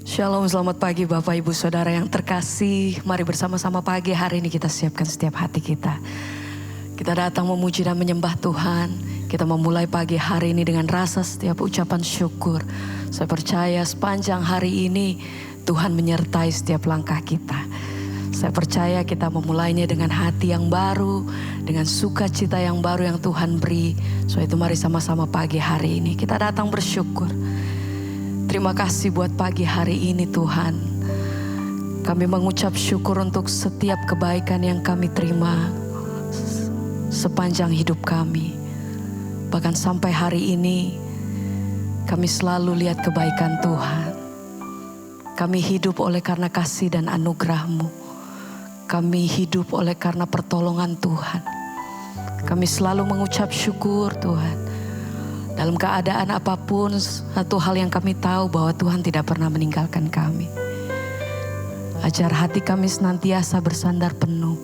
Shalom, selamat pagi Bapak Ibu Saudara yang terkasih. Mari bersama-sama pagi hari ini kita siapkan setiap hati kita. Kita datang memuji dan menyembah Tuhan. Kita memulai pagi hari ini dengan rasa setiap ucapan syukur. Saya percaya sepanjang hari ini Tuhan menyertai setiap langkah kita. Saya percaya kita memulainya dengan hati yang baru, dengan sukacita yang baru yang Tuhan beri. So itu mari sama-sama pagi hari ini kita datang bersyukur. Terima kasih buat pagi hari ini Tuhan. Kami mengucap syukur untuk setiap kebaikan yang kami terima sepanjang hidup kami. Bahkan sampai hari ini kami selalu lihat kebaikan Tuhan. Kami hidup oleh karena kasih dan anugerah-Mu. Kami hidup oleh karena pertolongan Tuhan. Kami selalu mengucap syukur Tuhan. Dalam keadaan apapun, satu hal yang kami tahu bahwa Tuhan tidak pernah meninggalkan kami. Ajar hati kami senantiasa bersandar penuh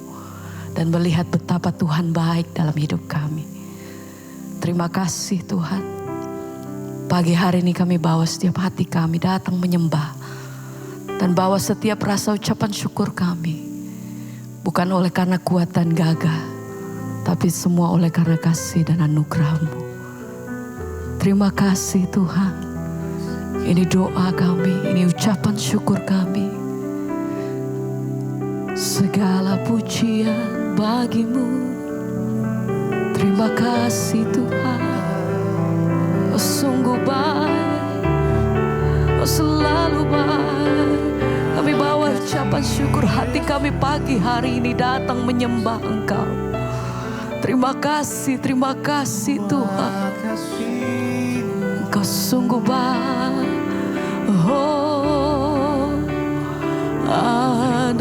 dan melihat betapa Tuhan baik dalam hidup kami. Terima kasih Tuhan. Pagi hari ini kami bawa setiap hati kami datang menyembah dan bawa setiap rasa ucapan syukur kami. Bukan oleh karena kuat dan gagah, tapi semua oleh karena kasih dan anugerah-Mu. Terima kasih Tuhan. Ini doa kami, ini ucapan syukur kami. Segala pujian bagi-Mu. Terima kasih Tuhan. Oh sungguh baik, oh selalu baik. Kami bawa ucapan syukur, hati kami pagi hari ini datang menyembah Engkau. Terima kasih Tuhan. Engkau sungguh baik. Oh, anugerah-Mu.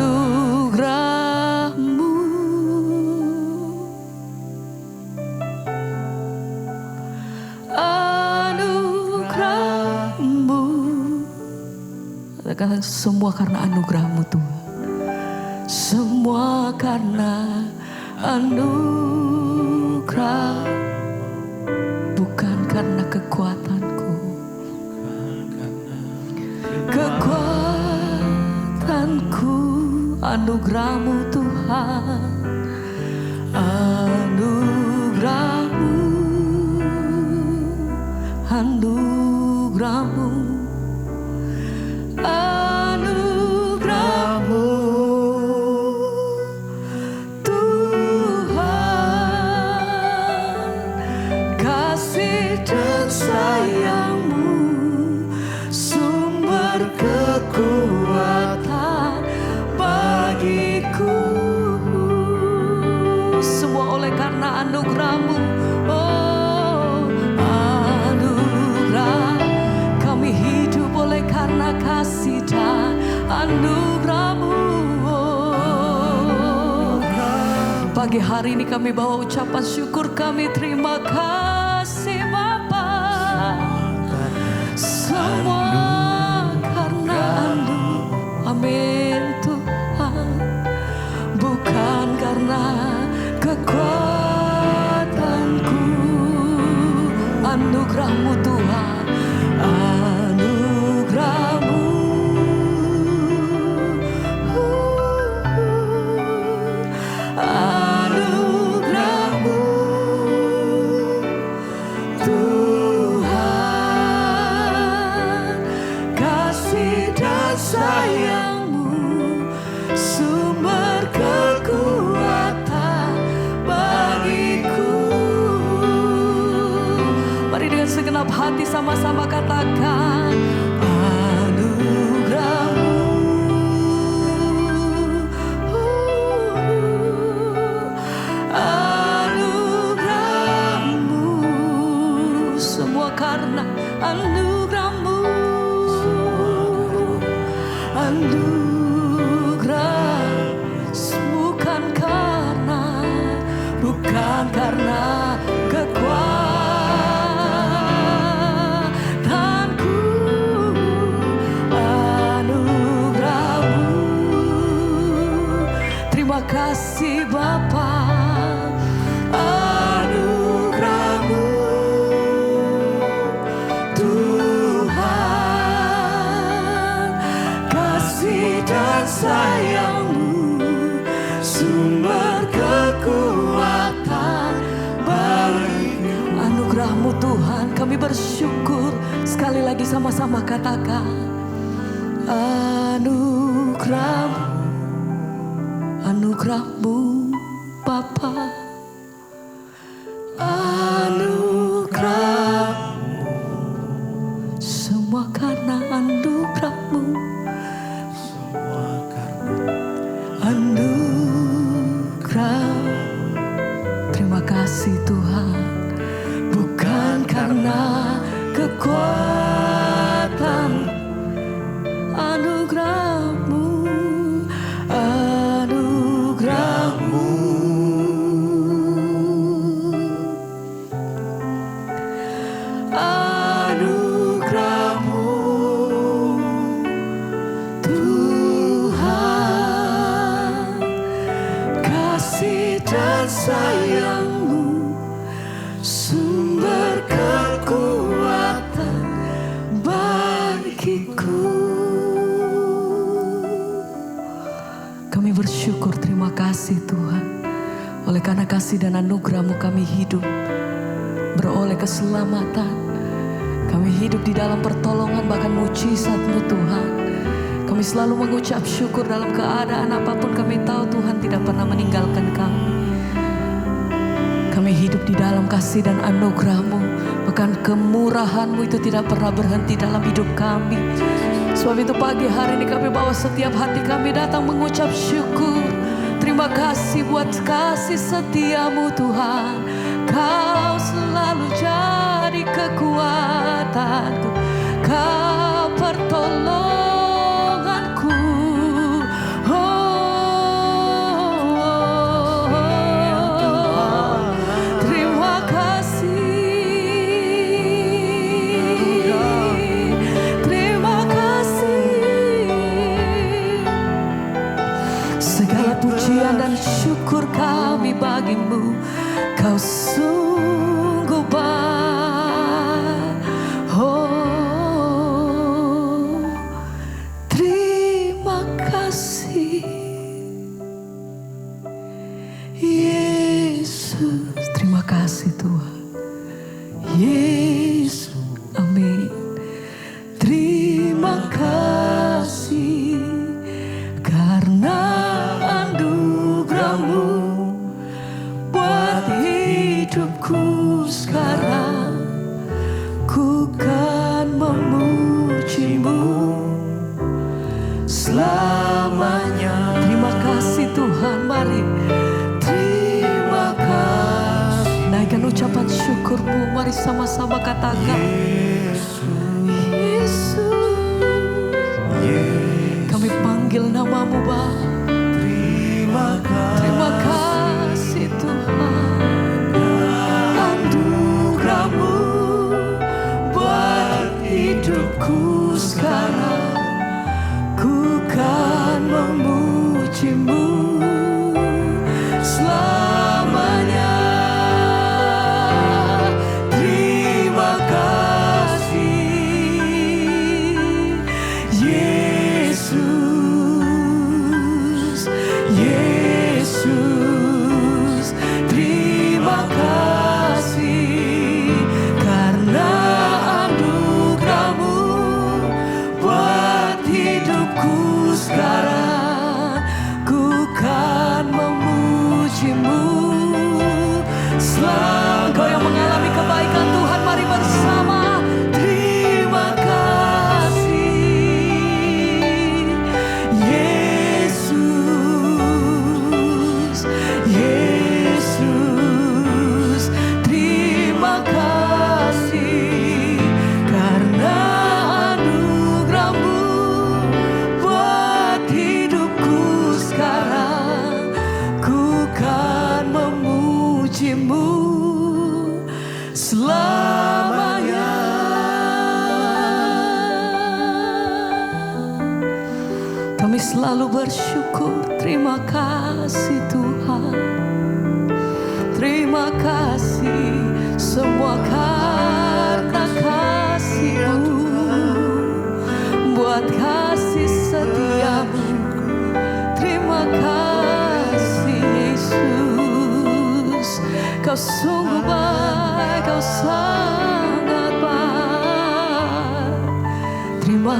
Anugerah-Mu. Katakan semua karena anugerah-Mu Tuhan. Semua karena anugerah, bukan karena kekuatanku, kekuatanku, anugerah-Mu Tuhan, anugerah-Mu, anugerah-Mu, anugerah-Mu. Dan sayang-Mu sumber kekuatan bagiku. Semua oleh karena anugerah-Mu. Oh, anugerah. Kami hidup oleh karena kasih dan anugerah-Mu. Oh, pagi hari ini kami bawa ucapan syukur kami. Terima kasih Bapa. Semua karena amin Tuhan. Bukan karena kekuatanku, anugerah-Mu Tuhan, anugerah-Mu. Anugerah-Mu Tuhan, kasih dan sayang-Mu sumber kekuatan bagiku. Mari dengan segenap hati sama-sama katakan anugerah-Mu. Anugerah-Mu, semua karena anugerah-Mu. Anugerah, bukan karena kekuatanku, sayang-Mu, sumber kekuatan bagiku. Anugerah-Mu Tuhan, kami bersyukur. Sekali lagi sama-sama katakan, anugerah-Mu, anugerah-Mu Bapa, anugerah-Mu, semua karena anugerah-Mu, semua karena anugerah. Terima kasih Tuhan, bukan karena kekuatan, anugerah-Mu, anugerah-Mu, anugerah-Mu Tuhan, kasih dan sayang-Mu, sumber kekuatan bagiku. Kami bersyukur, terima kasih Tuhan. Oleh karena kasih dan anugerah-Mu kami hidup, beroleh keselamatan. Kami hidup di dalam pertolongan bahkan mujizat-Mu Tuhan. Kami selalu mengucap syukur dalam keadaan apapun. Kami tahu Tuhan tidak pernah meninggalkan kami. Kami hidup di dalam kasih dan anugerah-Mu. Bahkan kemurahan-Mu itu tidak pernah berhenti dalam hidup kami. Sebab itu pagi hari ini kami bawa setiap hati kami datang mengucap syukur. Terima kasih buat kasih setia-Mu Tuhan. Kau selalu jadi kekuatanku, Kau pertolonganku. Terima kasih, terima kasih. Segala pujian dan syukur kami bagi-Mu. Kau sungguh baik. Oh, terima kasih Yesus. Terima kasih Tuhan Yesus. Amin. Terima kasih karena anugerah-Mu buat hidupku sekarang. Ku kan memuji-Mu selamanya. Terima kasih Tuhan, mari terima kasih. Naikkan ucapan syukur-Mu, mari sama-sama katakan Yesus, kami panggil nama-Mu Bapa. Terima kasih Tuhan, anugerah-Mu buat hidupku sekarang. Ku kan memuji-Mu selamanya. Terima kasih Yesus, Yesus. Terima kasih karena anugerah-Mu buat hidupku sekarang. Ku kan memuji-Mu selalu. Kau yang mengalami kebaikan Tuhan, mari bersama. Terima kasih Yesus, Yesus. Terima kasih karena anugerah-Mu buat hidupku sekarang. Ku kan memuji-Mu selamanya. Kami selalu bersyukur. Terima kasih Tuhan, terima kasih semua karena kasih-Mu, buat kasih setia-Mu Kau sungguh baik, Kau sangat baik. Terima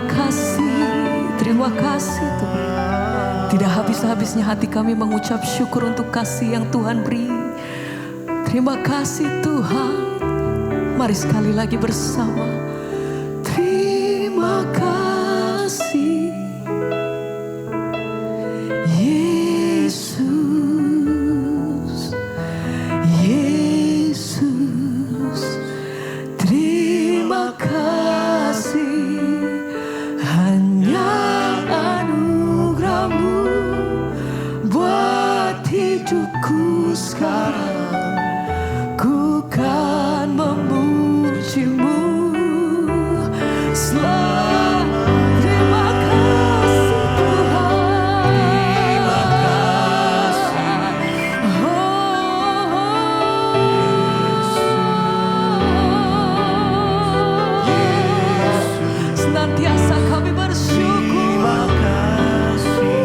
kasih Tuhan. Tidak habis-habisnya hati kami mengucap syukur untuk kasih yang Tuhan beri. Terima kasih Tuhan. Mari sekali lagi bersama. Terima kasih Yesus, Yesus. Terima kasih hanya anugerah-Mu buat hidupku sekarang. Ku kan memuji-Mu selalu. Terima kasih Tuhan. Terima kasih. Yesus. Senantiasa kami bersyukur. Terima kasih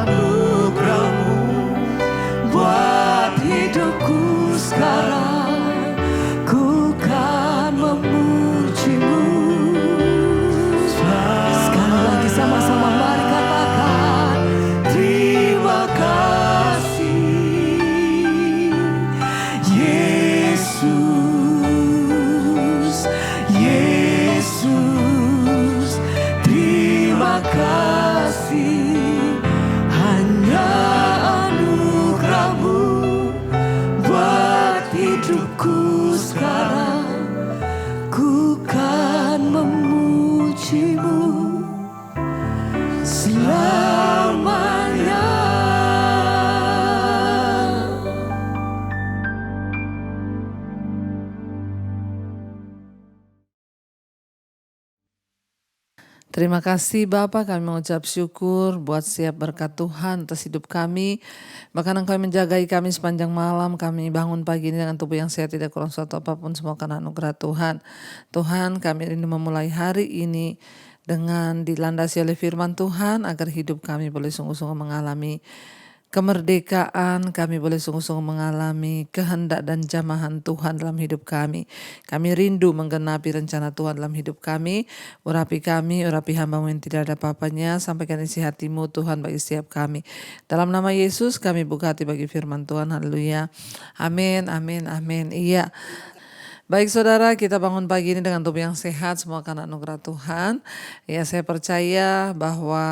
anugerah-Mu buat hidupku sekarang. Ku kan memuji-Mu. Sekali lagi sama-sama mari katakan terima kasih Yesus, Yesus. Terima kasih hanya anugerah-Mu buat hidupku sekarang. Ku kan memuji-Mu selamanya. Terima kasih Bapa, kami mengucap syukur buat setiap berkat Tuhan atas hidup kami. Bahkan Engkau menjagai kami sepanjang malam, kami bangun pagi ini dengan tubuh yang sehat, tidak kurang suatu apapun, semua karena anugerah Tuhan. Tuhan, kami rindu memulai hari ini dengan dilandasi oleh firman Tuhan, agar hidup kami boleh sungguh-sungguh mengalami kemerdekaan, kami boleh sungguh-sungguh mengalami kehendak dan jamahan Tuhan dalam hidup kami. Kami rindu menggenapi rencana Tuhan dalam hidup kami. Urapi kami, urapi hamba-Mu yang tidak ada apa-apanya. Sampaikan isi hati-Mu Tuhan bagi setiap kami. Dalam nama Yesus kami buka hati bagi firman Tuhan. Haleluya. Amin, amin, amin. Iya. Baik saudara, kita bangun pagi ini dengan tubuh yang sehat, semua karena anugerah Tuhan. Ya, saya percaya bahwa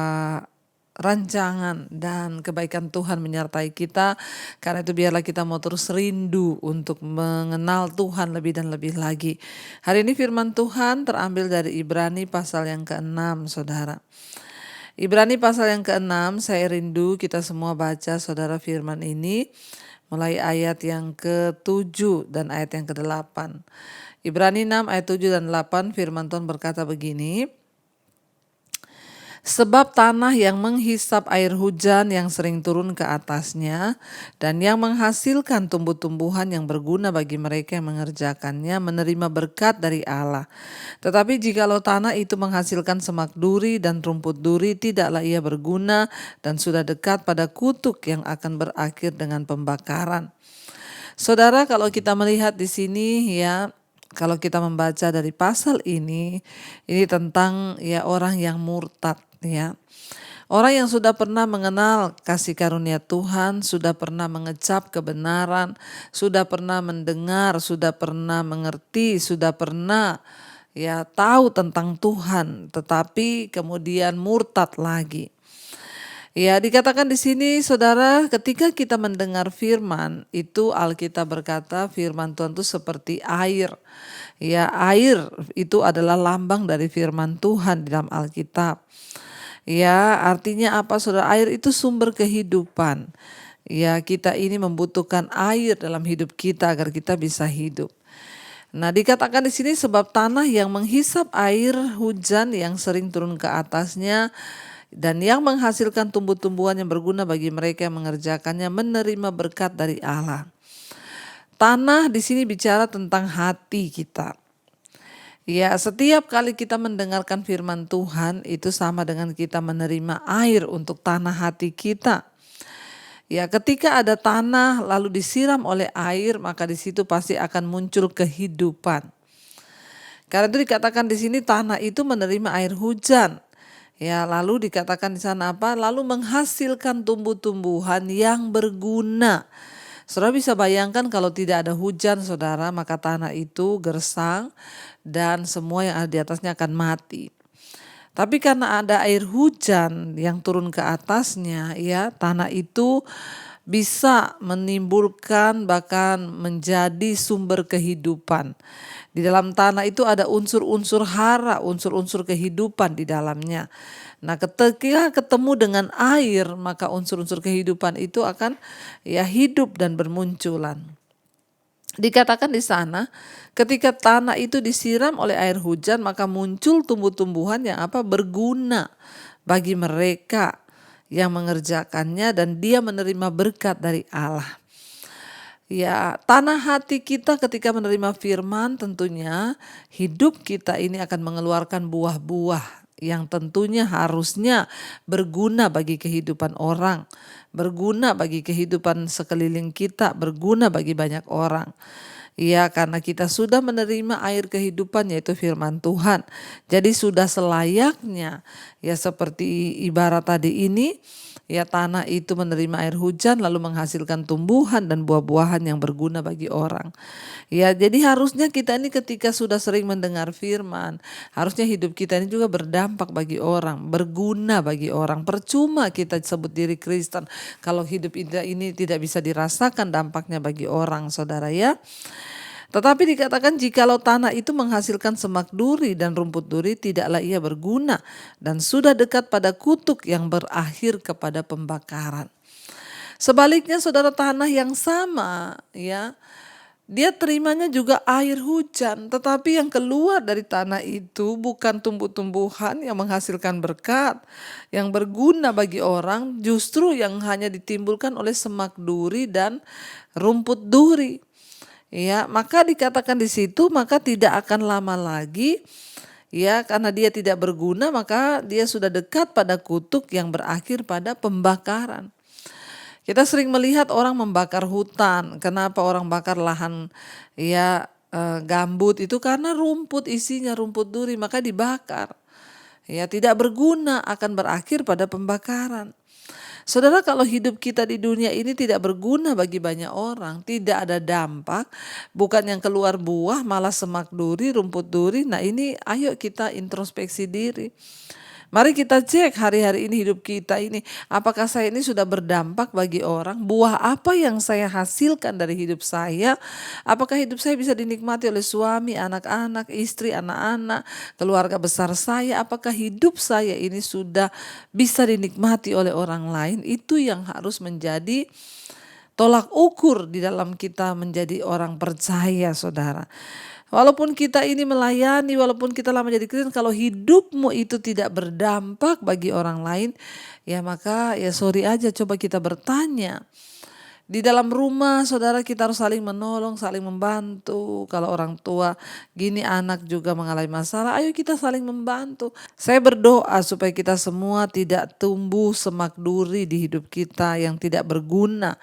rancangan dan kebaikan Tuhan menyertai kita. Karena itu biarlah kita mau terus rindu untuk mengenal Tuhan lebih dan lebih lagi. Hari ini firman Tuhan terambil dari Ibrani pasal yang ke-6 saudara. Ibrani pasal yang ke-6, saya rindu kita semua baca saudara firman ini. Mulai ayat yang ke-7 dan ayat yang ke-8. Ibrani 6 ayat 7 dan 8 firman Tuhan berkata begini. Sebab tanah yang menghisap air hujan yang sering turun ke atasnya dan yang menghasilkan tumbuh-tumbuhan yang berguna bagi mereka yang mengerjakannya menerima berkat dari Allah. Tetapi jikalau tanah itu menghasilkan semak duri dan rumput duri, tidaklah ia berguna dan sudah dekat pada kutuk yang akan berakhir dengan pembakaran. Saudara, kalau kita melihat di sini ya, kalau kita membaca dari pasal ini tentang ya orang yang murtad ya. Orang yang sudah pernah mengenal kasih karunia Tuhan, sudah pernah mengecap kebenaran, sudah pernah mendengar, sudah pernah mengerti, sudah pernah ya tahu tentang Tuhan, tetapi kemudian murtad lagi. Ya, dikatakan di sini saudara, ketika kita mendengar firman, itu Alkitab berkata firman Tuhan itu seperti air. Ya, air itu adalah lambang dari firman Tuhan di dalam Alkitab. Ya, artinya apa saudara? Air itu sumber kehidupan. Ya, kita ini membutuhkan air dalam hidup kita agar kita bisa hidup. Nah, dikatakan di sini sebab tanah yang menghisap air hujan yang sering turun ke atasnya dan yang menghasilkan tumbuh-tumbuhan yang berguna bagi mereka yang mengerjakannya menerima berkat dari Allah. Tanah di sini bicara tentang hati kita. Ya, setiap kali kita mendengarkan firman Tuhan itu sama dengan kita menerima air untuk tanah hati kita. Ya, ketika ada tanah lalu disiram oleh air, maka di situ pasti akan muncul kehidupan. Karena itu dikatakan di sini tanah itu menerima air hujan. Ya, lalu dikatakan di sana apa? Lalu menghasilkan tumbuh-tumbuhan yang berguna. Saudara bisa bayangkan kalau tidak ada hujan, saudara, maka tanah itu gersang dan semua yang ada di atasnya akan mati. Tapi karena ada air hujan yang turun ke atasnya, ya, tanah itu bisa menimbulkan bahkan menjadi sumber kehidupan. Di dalam tanah itu ada unsur-unsur hara, unsur-unsur kehidupan di dalamnya. Nah, ketika ketemu dengan air, maka unsur-unsur kehidupan itu akan ya hidup dan bermunculan. Dikatakan di sana, ketika tanah itu disiram oleh air hujan, maka muncul tumbuh-tumbuhan yang berguna bagi mereka yang mengerjakannya, dan dia menerima berkat dari Allah. Ya, tanah hati kita ketika menerima firman, tentunya hidup kita ini akan mengeluarkan buah-buah yang tentunya harusnya berguna bagi kehidupan orang, berguna bagi kehidupan sekeliling kita, berguna bagi banyak orang. Ya, karena kita sudah menerima air kehidupan, yaitu firman Tuhan. Jadi sudah selayaknya, ya seperti ibarat tadi ini, ya tanah itu menerima air hujan lalu menghasilkan tumbuhan dan buah-buahan yang berguna bagi orang. Ya, jadi harusnya kita ini ketika sudah sering mendengar firman, harusnya hidup kita ini juga berdampak bagi orang, berguna bagi orang. Percuma kita sebut diri Kristen kalau hidup kita ini tidak bisa dirasakan dampaknya bagi orang, saudara ya. Tetapi dikatakan jikalau tanah itu menghasilkan semak duri dan rumput duri, tidaklah ia berguna dan sudah dekat pada kutuk yang berakhir kepada pembakaran. Sebaliknya saudara, tanah yang sama ya, dia terimanya juga air hujan, tetapi yang keluar dari tanah itu bukan tumbuh-tumbuhan yang menghasilkan berkat, yang berguna bagi orang, justru yang hanya ditimbulkan oleh semak duri dan rumput duri. Ya, maka dikatakan di situ, maka tidak akan lama lagi, ya, karena dia tidak berguna, maka dia sudah dekat pada kutuk yang berakhir pada pembakaran. Kita sering melihat orang membakar hutan. Kenapa orang bakar lahan ya gambut itu? Karena rumput, isinya rumput duri, maka dibakar. Ya, tidak berguna, akan berakhir pada pembakaran. Saudara, kalau hidup kita di dunia ini tidak berguna bagi banyak orang, tidak ada dampak, bukan yang keluar buah malah semak duri, rumput duri. Nah, ini ayo kita introspeksi diri. Mari kita cek hari-hari ini hidup kita ini, apakah saya ini sudah berdampak bagi orang? Buah apa yang saya hasilkan dari hidup saya? Apakah hidup saya bisa dinikmati oleh suami, anak-anak, istri, anak-anak, keluarga besar saya? Apakah hidup saya ini sudah bisa dinikmati oleh orang lain? Itu yang harus menjadi tolak ukur di dalam kita menjadi orang percaya, saudara. Walaupun kita ini melayani, walaupun kita lama jadi Kristen, kalau hidupmu itu tidak berdampak bagi orang lain, ya maka ya sorry aja, coba kita bertanya. Di dalam rumah, saudara, kita harus saling menolong, saling membantu. Kalau orang tua gini, anak juga mengalami masalah, ayo kita saling membantu. Saya berdoa supaya kita semua tidak tumbuh semak duri di hidup kita yang tidak berguna.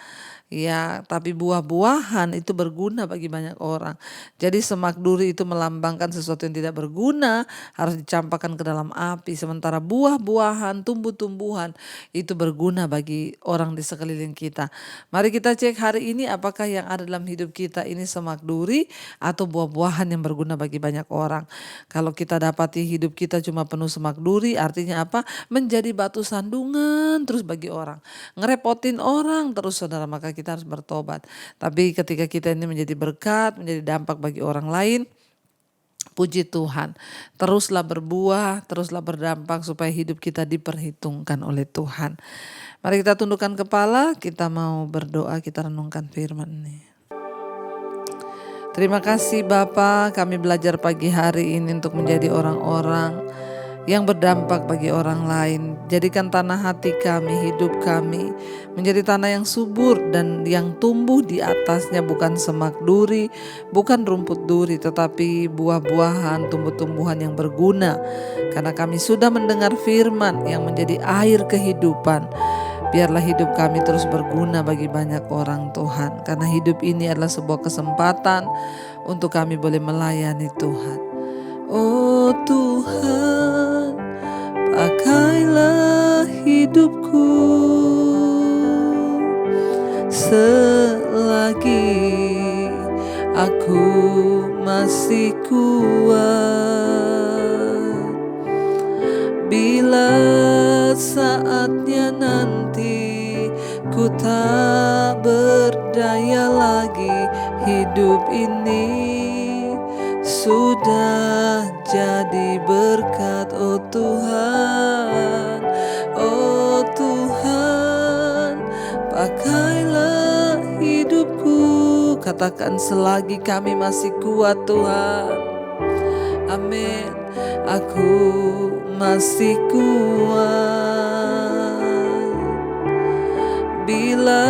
Ya, tapi buah-buahan itu berguna bagi banyak orang. Jadi semak duri itu melambangkan sesuatu yang tidak berguna, harus dicampakkan ke dalam api. Sementara buah-buahan, tumbuh-tumbuhan itu berguna bagi orang di sekeliling kita. Mari kita cek hari ini apakah yang ada dalam hidup kita ini semak duri atau buah-buahan yang berguna bagi banyak orang. Kalau kita dapati hidup kita cuma penuh semak duri, artinya apa? Menjadi batu sandungan terus bagi orang. Ngerepotin orang terus, saudara, maka kita harus bertobat. Tapi ketika kita ini menjadi berkat, menjadi dampak bagi orang lain, puji Tuhan, teruslah berbuah, teruslah berdampak supaya hidup kita diperhitungkan oleh Tuhan. Mari kita tundukkan kepala, kita mau berdoa, kita renungkan firman ini. Terima kasih Bapa, kami belajar pagi hari ini untuk menjadi orang-orang yang berdampak bagi orang lain. Jadikan tanah hati kami, hidup kami menjadi tanah yang subur dan yang tumbuh di atasnya bukan semak duri, bukan rumput duri, tetapi buah-buahan, tumbuh-tumbuhan yang berguna. Karena kami sudah mendengar firman yang menjadi air kehidupan. Biarlah hidup kami terus berguna bagi banyak orang Tuhan, karena hidup ini adalah sebuah kesempatan untuk kami boleh melayani Tuhan. Oh Tuhan, pakailah hidupku selagi aku masih kuat. Bila saatnya nanti ku tak berdaya lagi, hidup ini sudah jadi berkat. Oh Tuhan, oh Tuhan, pakailah hidupku. Katakan, selagi kami masih kuat Tuhan. Amin. Aku masih kuat. Bila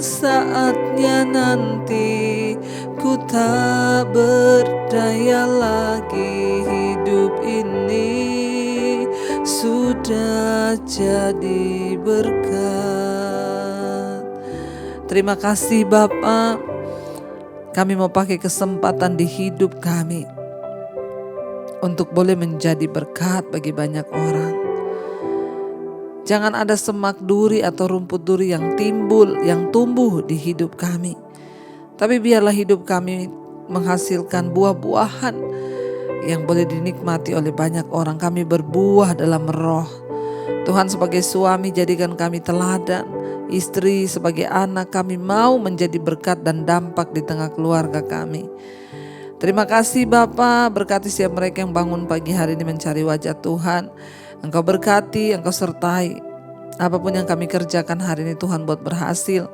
saatnya nanti ku tak berdaya lagi, hidup ini sudah jadi berkat. Terima kasih Bapa, kami mau pakai kesempatan di hidup kami untuk boleh menjadi berkat bagi banyak orang. Jangan ada semak duri atau rumput duri yang tumbuh di hidup kami. Tapi biarlah hidup kami menghasilkan buah-buahan yang boleh dinikmati oleh banyak orang. Kami berbuah dalam roh. Tuhan, sebagai suami jadikan kami teladan. Istri sebagai anak, kami mau menjadi berkat dan dampak di tengah keluarga kami. Terima kasih Bapa, berkati setiap mereka yang bangun pagi hari ini mencari wajah Tuhan. Engkau berkati, Engkau sertai. Apapun yang kami kerjakan hari ini Tuhan buat berhasil.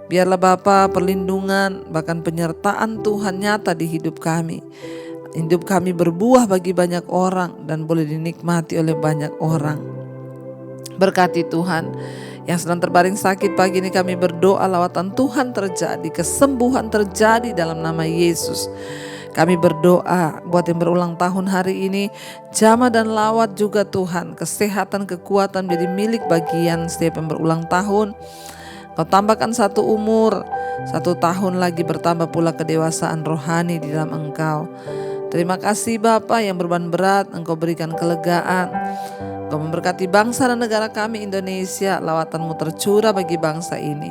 Biarlah Bapa perlindungan, bahkan penyertaan Tuhan nyata di hidup kami. Hidup kami berbuah bagi banyak orang dan boleh dinikmati oleh banyak orang. Berkati Tuhan. Yang sedang terbaring sakit pagi ini kami berdoa lawatan Tuhan terjadi, kesembuhan terjadi dalam nama Yesus. Kami berdoa buat yang berulang tahun hari ini, jamaah dan lawat juga Tuhan, kesehatan, kekuatan menjadi milik bagian setiap yang berulang tahun. Kau tambahkan 1 umur, 1 tahun lagi bertambah pula kedewasaan rohani di dalam Engkau. Terima kasih Bapa, yang beban berat Engkau berikan kelegaan. Engkau memberkati bangsa dan negara kami Indonesia, lawatan-Mu tercurah bagi bangsa ini.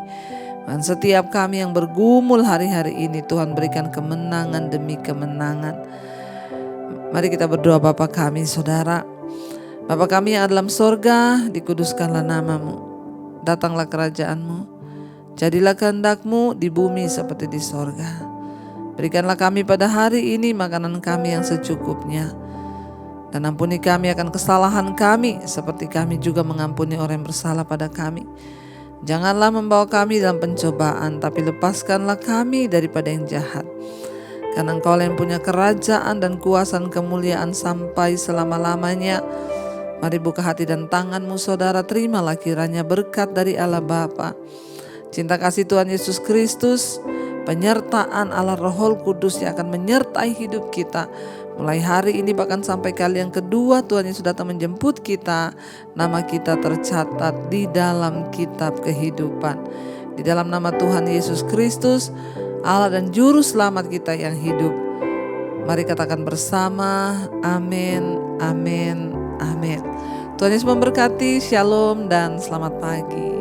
Dan setiap kami yang bergumul hari-hari ini Tuhan berikan kemenangan demi kemenangan. Mari kita berdoa. Bapa kami, Saudara, Bapa kami yang ada dalam sorga, dikuduskanlah nama-Mu. Datanglah kerajaan-Mu, jadilah kehendak-Mu di bumi seperti di sorga. Berikanlah kami pada hari ini makanan kami yang secukupnya. Dan ampuni kami akan kesalahan kami, seperti kami juga mengampuni orang yang bersalah pada kami. Janganlah membawa kami dalam pencobaan, tapi lepaskanlah kami daripada yang jahat. Karena Engkau yang punya kerajaan dan kuasa dan kemuliaan sampai selama-lamanya. Mari buka hati dan tangan-Mu Saudara, terimalah kiranya berkat dari Allah Bapa, cinta kasih Tuhan Yesus Kristus, penyertaan Allah Roh Kudus yang akan menyertai hidup kita mulai hari ini bahkan sampai kali yang kedua Tuhan Yesus datang menjemput kita. Nama kita tercatat di dalam kitab kehidupan. Di dalam nama Tuhan Yesus Kristus, Allah dan Juru Selamat kita yang hidup. Mari katakan bersama, amin, amin, amin. Tuhan Yesus memberkati, shalom dan selamat pagi.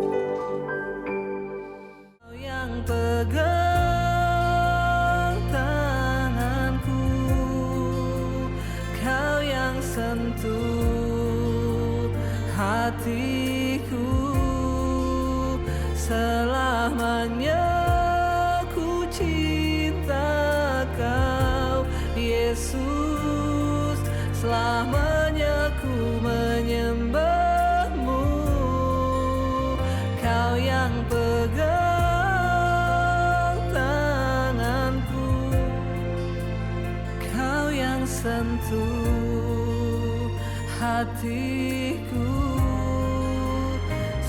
Yang pegang tanganku, Kau yang sentuh hatiku, selamanya ku cinta Kau Yesus, selamanya ku menyembah-Mu. Kau yang pegang tanganku, Kau yang sentuh hatiku,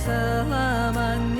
selamanya